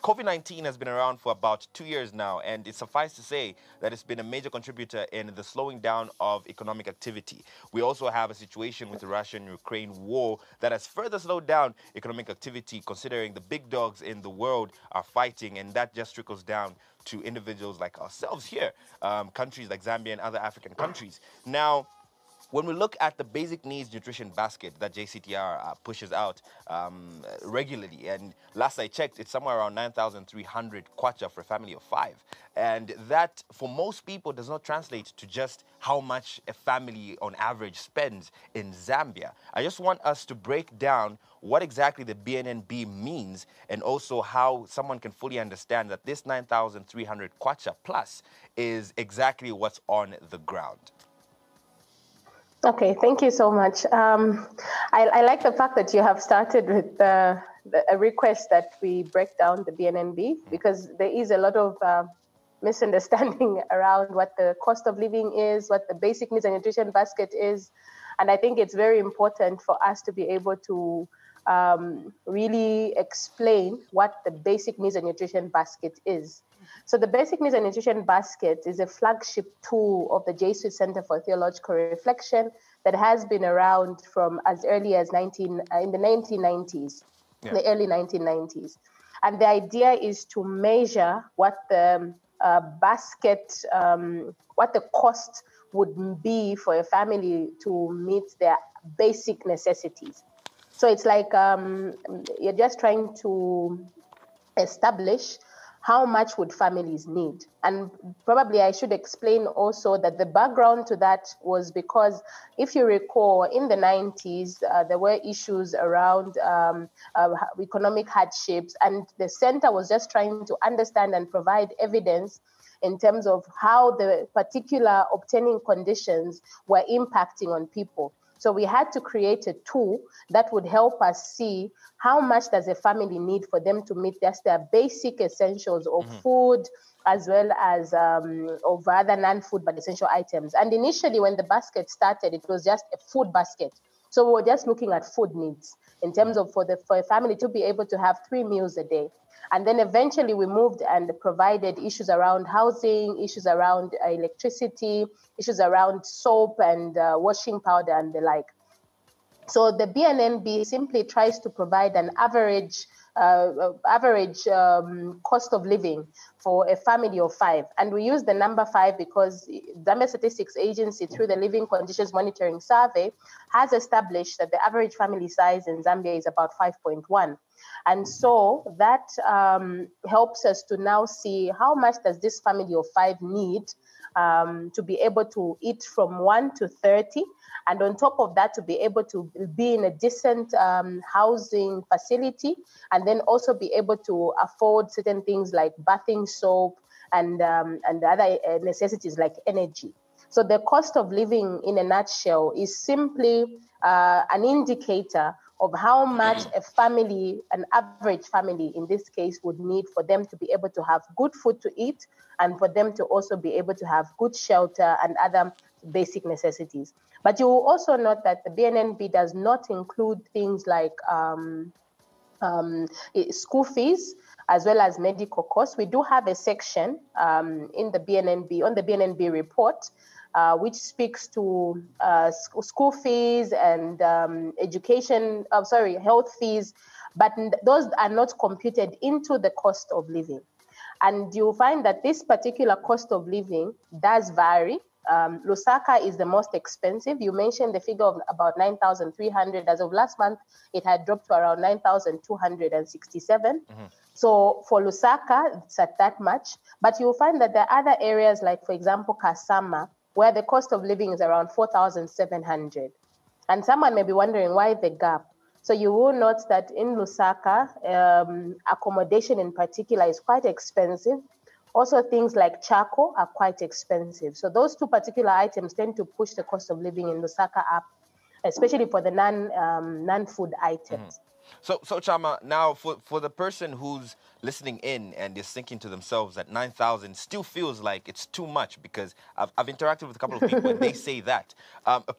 COVID-19 has been around for about 2 years now, and it suffices to say that it's been a major contributor in the slowing down of economic activity. We also have a situation with the Russian-Ukraine war that has further slowed down economic activity, considering the big dogs in the world are fighting, and that just trickles down to individuals like ourselves here, countries like Zambia and other African countries. Now, when we look at the basic needs nutrition basket that JCTR pushes out regularly, and last I checked, it's somewhere around 9,300 kwacha for a family of 5. And that, for most people, does not translate to just how much a family on average spends in Zambia. I just want us to break down what exactly the BNNB means, and also how someone can fully understand that this 9,300 kwacha plus is exactly what's on the ground. Okay, thank you so much. I like the fact that you have started with a request that we break down the BNNB, because there is a lot of misunderstanding around what the cost of living is, what the basic needs and nutrition basket is. And I think it's very important for us to be able to really explain what the basic needs and nutrition basket is. So the Basic Needs and Nutrition Basket is a flagship tool of the J Suite Center for Theological Reflection that has been around from as early as in the 1990s, the early 1990s. And the idea is to measure what the basket, what the cost would be for a family to meet their basic necessities. So it's like you're just trying to establish how much would families need. And probably I should explain also that the background to that was because, if you recall, in the 90s, there were issues around economic hardships, and the center was just trying to understand and provide evidence in terms of how the particular obtaining conditions were impacting on people. So we had to create a tool that would help us see how much does a family need for them to meet just their basic essentials of food, as well as of other non-food but essential items. And initially, when the basket started, it was just a food basket. So we were just looking at food needs in terms of for a family to be able to have 3 meals a day. And then eventually we moved and provided issues around housing, issues around electricity, issues around soap and washing powder and the like. So the BNNB simply tries to provide an average cost of living for a family of 5. And we use the number 5 because Zambia Statistics Agency, through the Living Conditions Monitoring Survey, has established that the average family size in Zambia is about 5.1. And so that helps us to now see how much does this family of 5 need to be able to eat from 1 to 30. And on top of that, to be able to be in a decent housing facility, and then also be able to afford certain things like bathing soap and other necessities like energy. So the cost of living, in a nutshell, is simply an indicator of how much a family, an average family in this case, would need for them to be able to have good food to eat, and for them to also be able to have good shelter and other basic necessities. But you will also note that the BNNB does not include things like school fees, as well as medical costs. We do have a section in the BNNB, on the BNNB report, which speaks to school fees and health fees, but those are not computed into the cost of living. And you'll find that this particular cost of living does vary. Lusaka is the most expensive. You mentioned the figure of about 9,300. As of last month, it had dropped to around 9,267. So for Lusaka, it's at that much. But you'll find that there are other areas like, for example, Kasama, where the cost of living is around 4,700. And someone may be wondering why the gap. So you will note that in Lusaka, accommodation in particular is quite expensive. Also, things like charcoal are quite expensive. So those two particular items tend to push the cost of living in Lusaka up, especially for the non-food items. So Chama, now for the person who's listening in and is thinking to themselves that 9,000 still feels like it's too much, because I've interacted with a couple of people and they say that.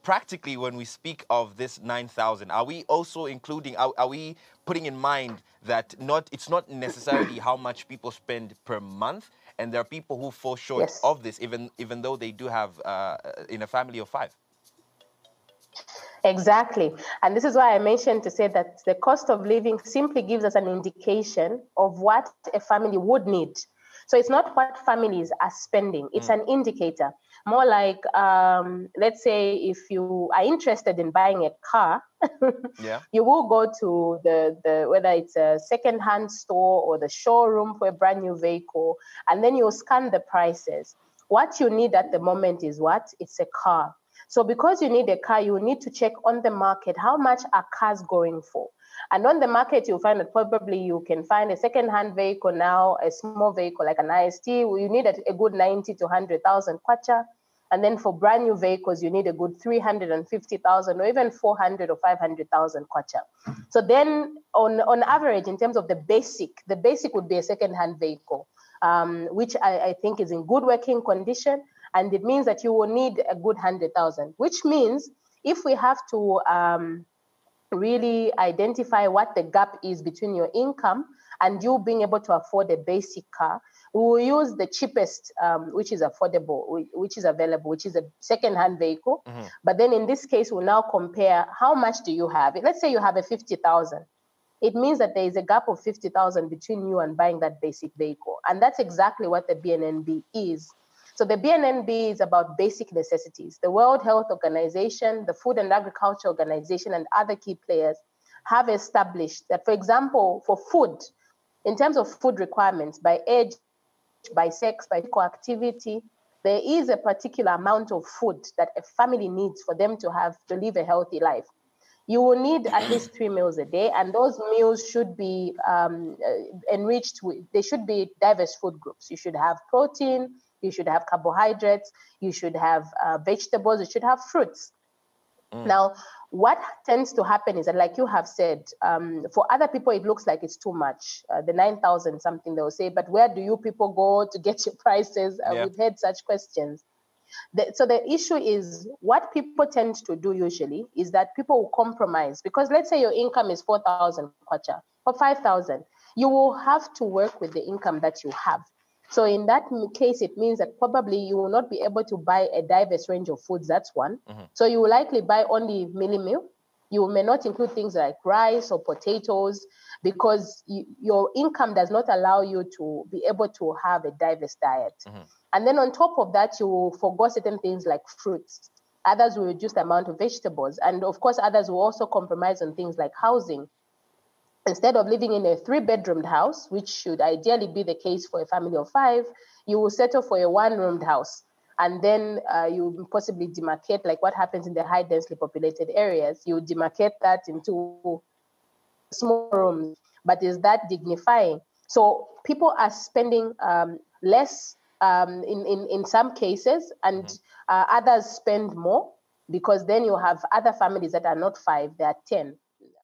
Practically, when we speak of this 9,000, are we also including, are we putting in mind that it's not necessarily how much people spend per month, and there are people who fall short Yes. of this, even though they do have in a family of 5? Exactly. And this is why I mentioned to say that the cost of living simply gives us an indication of what a family would need. So it's not what families are spending, it's an indicator. More like, let's say, if you are interested in buying a car, Yeah. you will go to the whether it's a second-hand store or the showroom for a brand new vehicle, and then you'll scan the prices. What you need at the moment is what? It's a car. So because you need a car, you need to check on the market, how much are cars going for? And on the market, you'll find that probably you can find a second-hand vehicle now, a small vehicle like an IST, you need a good 90 to 100,000 kwacha. And then for brand new vehicles, you need a good 350,000 or even 400 or 500,000 kwacha. So then on average, in terms of the basic would be a second-hand vehicle, which I think is in good working condition. And it means that you will need a good 100,000, which means if we have to really identify what the gap is between your income and you being able to afford a basic car, we will use the cheapest, which is affordable, which is available, which is a second-hand vehicle. Mm-hmm. But then in this case, we'll now compare how much do you have. Let's say you have a 50,000. It means that there is a gap of 50,000 between you and buying that basic vehicle. And that's exactly what the BNNB is. So the BNNB is about basic necessities. The World Health Organization, the Food and Agriculture Organization, and other key players have established that, for example, for food, in terms of food requirements by age, by sex, by physical activity, there is a particular amount of food that a family needs for them to live a healthy life. You will need at least 3 meals a day, and those meals should be enriched they should be diverse food groups. You should have protein, you should have carbohydrates, you should have vegetables, you should have fruits. Now, what tends to happen is that, like you have said, for other people, it looks like it's too much. The 9,000 something, they'll say, but where do you people go to get your prices? Yeah. We've heard such questions. So the issue is, what people tend to do usually is that people will compromise, because let's say your income is 4,000 kwacha or 5,000, you will have to work with the income that you have. So in that case, it means that probably you will not be able to buy a diverse range of foods. That's one. So you will likely buy only mealie meal. You may not include things like rice or potatoes, because your income does not allow you to be able to have a diverse diet. And then on top of that, you will forgo certain things like fruits. Others will reduce the amount of vegetables. And of course, others will also compromise on things like housing. Instead of living in a 3-bedroomed house, which should ideally be the case for a family of 5, you will settle for a 1-roomed house. And then you possibly demarcate, like what happens in the high densely populated areas. You demarcate that into small rooms. But is that dignifying? So people are spending less in some cases, and others spend more, because then you have other families that are not 5, they are 10.